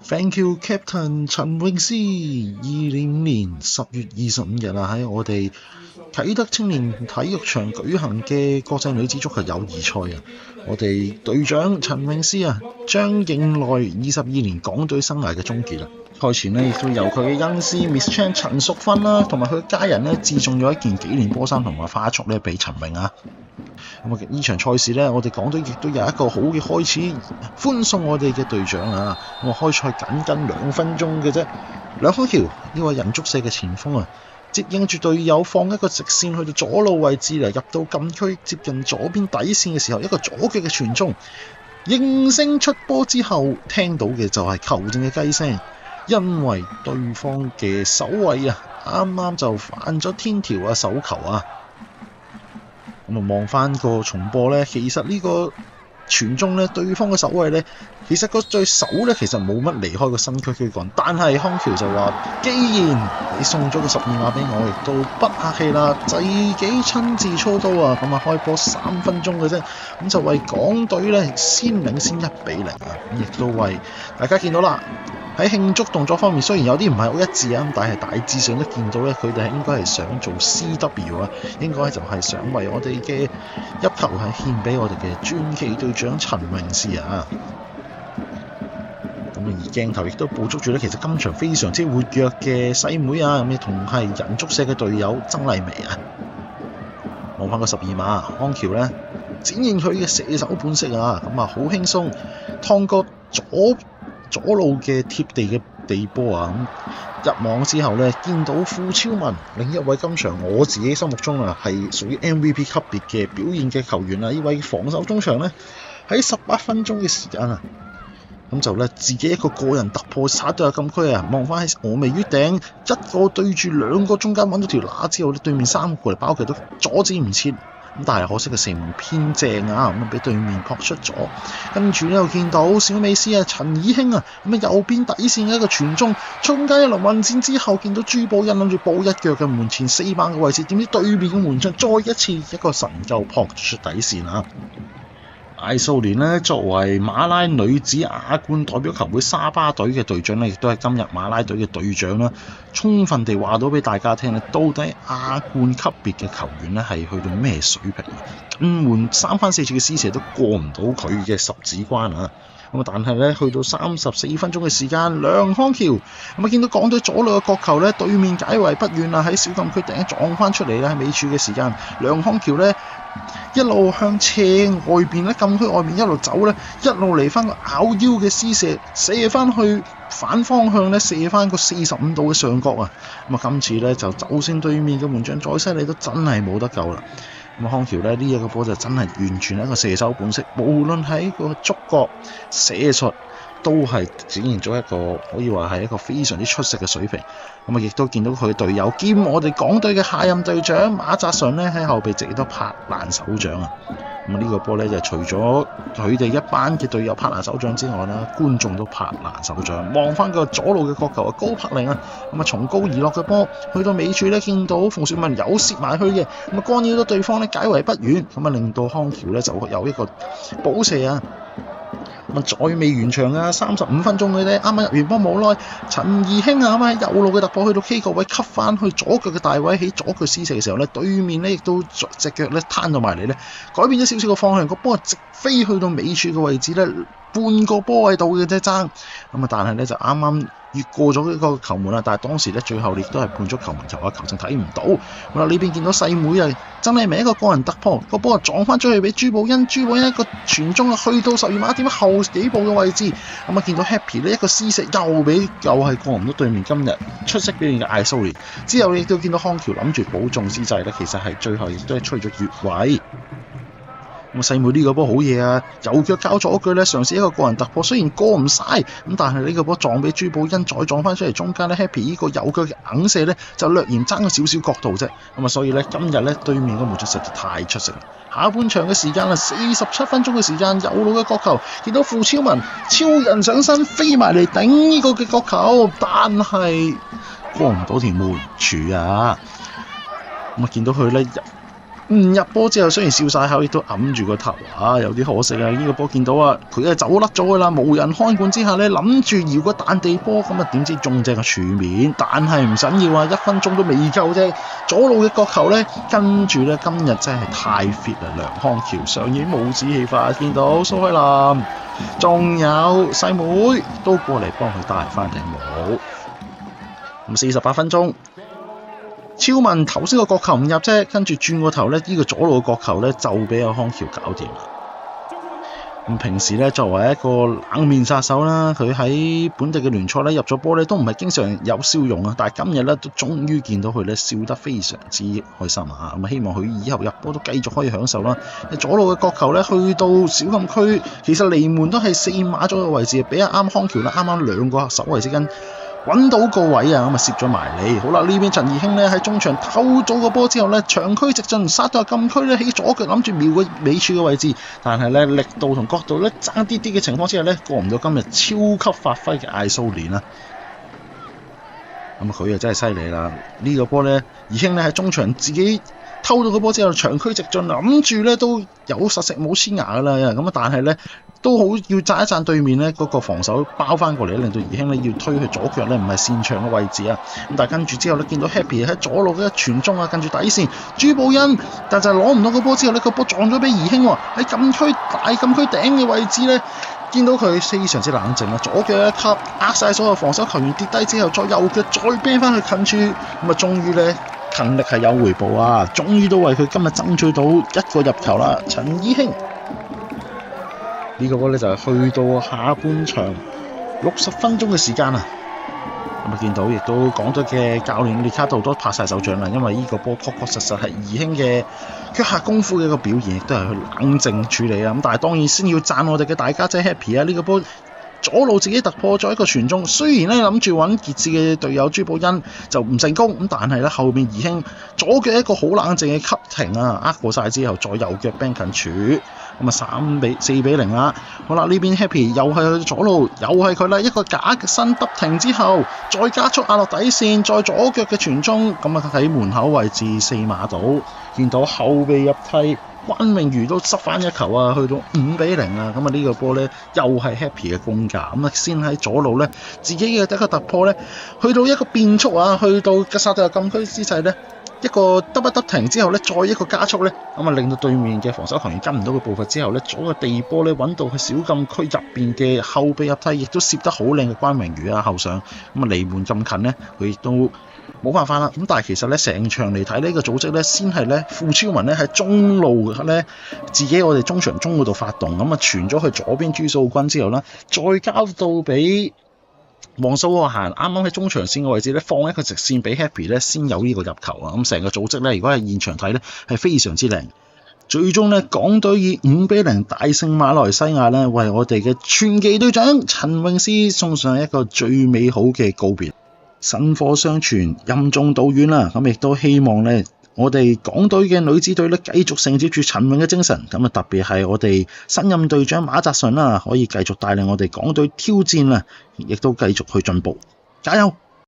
Thank you, Captain 陳詠詩。2020年10月25日啊，喺我哋啟德青年體育場舉行嘅國際女子足球友誼賽啊，我哋隊長陳詠詩啊，將迎來22年港隊生涯嘅終結啦。賽前呢，亦都由佢嘅恩師 Miss Chan 陳淑芬啦，同埋佢嘅家人呢，致送咗一件紀念波衫同埋花束咧俾陳詠啊。咁啊，呢場賽事呢，我哋港隊亦都有一個好嘅開始，歡送我哋嘅隊長啊！咁啊，開賽僅2分鐘嘅啫，梁康橋呢位人足社嘅前鋒啊，接應住隊友放一個直線去到左路位置嚟，入到禁區接近左邊底線嘅時候，一個左腳嘅傳中，應聲出波之後，聽到嘅就係球證嘅雞聲，因為對方嘅守衛啊，啱啱就犯咗天條啊手球啊。咁啊，望翻個重播咧，其實呢個傳中咧，對方嘅守衛咧，其實個對手咧，其實冇乜離開個身軀軀幹，但係康橋就話：既然你送咗個12碼俾我，亦都不客氣啦，自己親自操刀啊！咁啊，開波3分鐘嘅啫，咁就為港隊咧先領先1-0啊！咁亦都為大家見到啦。喺慶祝動作方面，雖然有啲唔係好一致啊，但係大致上都見到咧，佢哋應該係想做 CW 啊，應該就係想為我哋嘅一球係獻俾我哋嘅傳奇隊長陳詠詩啊。咁而鏡頭亦都捕捉住咧，其實今場非常之活躍嘅細妹啊，咁亦同係人足社嘅隊友曾麗薇啊。望翻個12碼，康橋咧展現佢嘅射手本色啊，咁啊好輕鬆，趟過左路嘅貼地嘅地波啊，咁入網之後咧，見到傅超文另一位今場我自己心目中啊係屬於 MVP 級別嘅表現嘅球員啊，呢位防守中場咧喺18分鐘嘅時間啊，咁就咧自己一個個人突破殺到入禁區啊，望翻喺峨眉月頂一個對住2個中間揾到條罅之後咧，對面3個嚟包佢都阻止唔切。咁但係可惜嘅射門偏正啊，咁啊俾對面撲出咗。跟住呢又見到小美斯啊陳以興啊，咁啊右邊底線嘅一個傳中，中間一輪混戰之後，見到朱寶欣諗住補一腳嘅門前4碼嘅位置，點知對面嘅門將再一次一個神救撲出底線啊！艾素蓮咧作為馬拉女子亞冠代表球會沙巴隊嘅隊長咧，亦都係今日馬拉隊嘅隊長啦，充分地話到俾大家聽咧，到底亞冠級別嘅球員咧係去到咩水平啊？更換3番4次嘅施射都過唔到佢嘅10指關啊！咁啊，但係咧去到34分鐘嘅時間，梁康橋咁啊見到港隊左路嘅角球咧，對面解圍不遠啊，喺小禁區頂撞翻出嚟咧，喺尾柱嘅時間，梁康橋咧一路向斜外邊咧禁區外面一路走咧，一路嚟翻個咬腰嘅施射，射翻去反方向咧，射翻個45度嘅上角啊！咁啊，今次咧就算對面嘅門將再犀利都真係冇得救啦！咁康橋咧呢一個波就真係完全係一個射手本色，無論喺個觸角射術都係展現咗一個可以話係一個非常之出色嘅水平。咁啊，亦都見到佢隊友兼我哋港隊嘅下任隊長馬澤順咧喺後備席亦都拍爛手掌啊！咁呢個波咧就除咗佢哋一班嘅隊友拍爛手掌之外啦，觀眾都拍爛手掌。望翻個左路嘅角球啊，高柏寧啊，咁啊從高而落嘅波，去到尾處咧見到馮雪文有攝埋去嘅，咁啊干擾到對方咧解圍不遠，咁啊令到康橋咧就有一個補射啊！咁啊，再未完場啊，35分鐘嘅啫，啱啱入完波冇耐，陳怡興啊，咁喺右路嘅突破去到 K 個位，吸翻去左腳嘅大位，喺左腳施射嘅時候咧，對面咧亦都隻腳咧攤到埋嚟咧，改變咗少少個方向，個波直飛去到尾處嘅位置咧，半個波位度嘅啫爭，咁啊，但係咧就啱啱越過咗呢個球門啦，但係當時咧最後亦都係判咗球門球啊，球證睇唔到。咁啊呢邊見到細妹啊，真係咪一個個人突破，個波啊撞翻出去俾朱寶欣，朱寶欣一個傳中啊，去到12碼點後幾步嘅位置，咁啊見到 Happy 呢一個施射又係過唔到對面今日出色表現嘅艾素蓮，之後亦都見到康橋諗住保中之際咧，其實係最後亦都係吹咗越位。咁細妹呢個波好嘢啊！右腳交咗一句咧，嘗試一個個人突破，雖然過唔晒，咁但係呢個波撞俾朱寶欣，再撞翻出嚟中間咧 ，Happy 呢個右腳嘅硬射咧，就略然爭咗少少角度啫。咁啊，所以咧今日咧對面嘅門將實在太出色啦！下半場嘅時間啊，47分鐘嘅時間，右路嘅角球，見到傅超文超人上身飛埋嚟頂呢個嘅角球，但係過唔到條門柱啊！咁啊，見到佢咧。唔入波之後，雖然笑晒口，亦都揞住個頭啊，有啲可惜啊！呢個波見到啊，佢係走甩咗噶啦，無人看管之下咧，諗住搖個彈地波，咁啊點知中正個柱面，但係唔緊要啊，1分鐘都未夠啫。左路嘅角球咧，跟住咧今日真係太 fit 啦！梁康橋上演帽子戲法，見到蘇海林，仲有細妹都過嚟幫佢戴翻頂帽。咁48分鐘。超文頭先個角球唔入啫，跟住轉個頭咧，呢個左路嘅角球咧就俾阿康橋搞掂啦。咁平時咧作為一個冷面殺手啦，佢喺本地嘅聯賽咧入咗波咧都唔係經常有笑容啊，但係今日咧都終於見到佢咧笑得非常之開心啊！咁希望佢以後入波都繼續可以享受啦。左路嘅角球咧去到小禁區，其實離門都係4碼左右嘅位置，俾阿康橋咧啱啱兩個守衞之間揾到個位啊，咁啊攝咗埋嚟。好啦，呢邊陳怡興咧喺中場偷咗個波之後咧，長驅直進殺到禁區咧，起左腳諗住瞄個尾柱嘅位置，但係咧力度同角度咧爭啲嘅情況之下咧，過唔到今日超級發揮嘅艾蘇連啦。咁佢又真係犀利啦！呢個波咧，怡興咧喺中場自己偷到個波之後，長驅直進，諗住咧都有實食冇黐牙噶啦，咁啊但係咧都好要讚一讚對面咧嗰個防守包翻過嚟，令到怡興咧要推佢左腳咧唔係擅長嘅位置啊！咁但係跟住之後咧見到 Happy 喺左路嘅傳中啊，跟住底線朱寶恩，但就係攞唔到個波之後咧，個波撞咗俾怡興喎，喺大禁區頂嘅位置咧。見到佢非常之冷靜啊，左腳一級壓晒所有防守球員跌低之後，再右腳再啤翻去近處，咁啊終於咧勤力係有回報啊，終於都為佢今日爭取到一個入球啦！陳怡興呢個波咧就係去到下半場60分鐘嘅時間啊！咁啊見到亦都港隊嘅教練列卡度都拍晒手掌啦，因為呢個波確實係怡興嘅腳下功夫嘅一個表現，亦都係去冷靜處理啊！咁但係當然先要讚我哋嘅大家姐 Happy 啊！呢個波左路自己突破咗一個傳中，雖然咧諗住揾傑志嘅隊友朱寶恩就唔成功，咁但係咧後面怡興左腳一個好冷靜嘅急停啊，呃過晒之後再右腳 bang 近柱。咁啊4-0啦！好啦，呢邊 Happy 又係去左路，又係佢啦，一個假嘅身揼停之後，再加速壓落底線，再左腳嘅傳中，咁啊喺門口位置4碼度，見到後備入替關詠瑜都執翻一球啊，去到5-0啊！咁啊呢個波咧又係 Happy 嘅功架，咁啊先喺左路咧自己嘅第一個突破咧，去到一個變速啊，去到嘅殺到禁區之際咧。一個得一得停之後咧，再一個加速咧，咁啊令到對面嘅防守球員跟唔到佢步伐之後咧，左個地波咧揾到去小禁區入邊嘅後備入替，亦都攝得好靚嘅關詠瑜啊後上，咁啊離門咁近咧，佢亦都冇辦法啦。咁但係其實咧成場嚟睇呢個組織咧，先係咧傅超文咧喺中路咧自己我哋中場中嗰度發動，咁啊傳咗去左邊朱素君之後啦，再交到俾黃素和賢啱啱喺中場線嘅位置咧，放一個直線俾 Happy 咧，先有呢個入球啊！咁成個組織咧，如果係現場睇咧，係非常之靚。最終咧，港隊以5-0大勝馬來西亞咧，為我哋嘅傳奇隊長陳詠詩送上一個最美好嘅告別。薪火相傳，任重道遠啦！咁亦都希望咧，我哋港隊嘅女子隊咧繼續承接住陳詠嘅精神，咁啊特別係我哋新任隊長馬澤順啦，可以繼續帶領我哋港隊挑戰啦，亦都繼續去進步，加油！